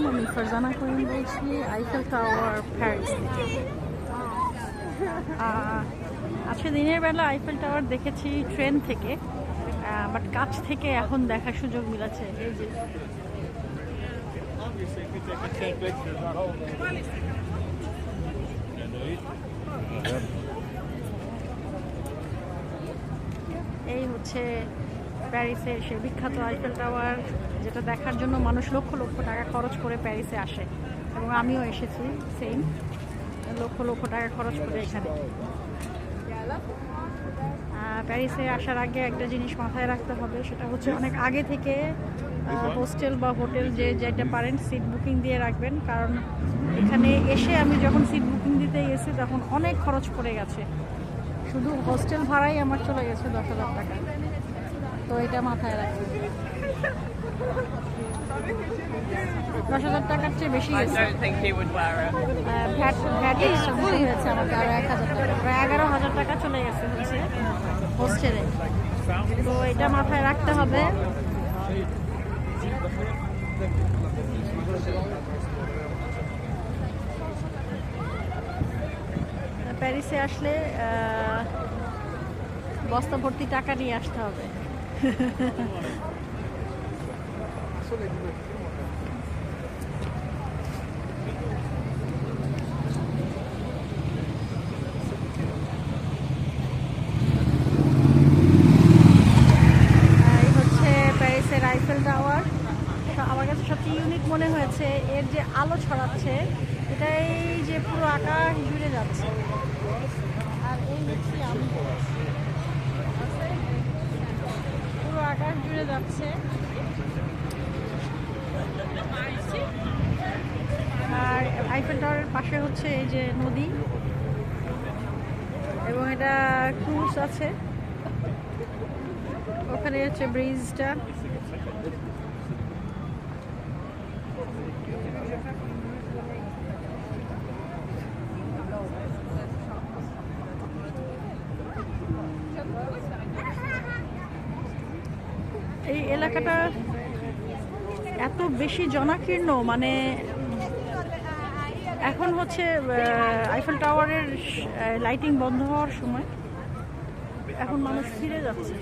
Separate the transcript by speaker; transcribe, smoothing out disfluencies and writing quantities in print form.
Speaker 1: আমি ফারজানা করিম বলছি Eiffel tower Paris থেকে। আজকে দিনের বেলা আইফেল টাওয়ার দেখেছি ট্রেন থেকে, বাট কাছ থেকে এখন দেখার সুযোগ মিলেছে। এই যে এই হচ্ছে প্যারিসের সে বিখ্যাত আইফেল টাওয়ার, যেটা দেখার জন্য মানুষ লক্ষ লক্ষ টাকা খরচ করে প্যারিসে আসে, এবং আমিও এসেছি সেম লক্ষ লক্ষ টাকা খরচ করে এখানে। প্যারিসে আসার আগে একটা জিনিস মাথায় রাখতে হবে, সেটা হচ্ছে অনেক আগে থেকে হোস্টেল বা হোটেল যেটা পারেন সিট বুকিং দিয়ে রাখবেন, কারণ এখানে এসে আমি যখন সিট বুকিং দিতে গেছি তখন অনেক খরচ পড়ে গেছে, শুধু হোস্টেল ভাড়াই আমার চলে গেছে 10,000 টাকা। তো এটা মাথায় রাখবেন, 10,000 টাকার চেয়ে বেশি গেছে। ভ্যাট এক্সট্রা দিতে হয়েছে আমাকে আরও 1,000 টাকা, প্রায় 11,000 টাকা চলে গেছে হচ্ছে হোস্টেলে। তো এটা মাথায় রাখতে হবে। প্যারিসে আসলে বস্তা ভর্তি টাকা নিয়ে আসতে হবে। আইফেল টাওয়ার তো আমার কাছে সবচেয়ে ইউনিক মনে হয়েছে, এর যে আলো ছড়াচ্ছে এটাই যে পুরো আকাশ জুড়ে যাচ্ছে। আর এই হচ্ছে আমি, পুরো আকাশ জুড়ে যাচ্ছে। আর আইফেল টাওয়ারের পাশে হচ্ছে এই যে নদী, এবং এটা ক্রুজ আছে, ওখানে হচ্ছে ব্রিজটা। এই এলাকাটা এত বেশি জনাকীর্ণ, মানে এখন হচ্ছে আইফেল টাওয়ারের লাইটিং বন্ধ হওয়ার সময়, এখন মানুষ ফিরে যাচ্ছে।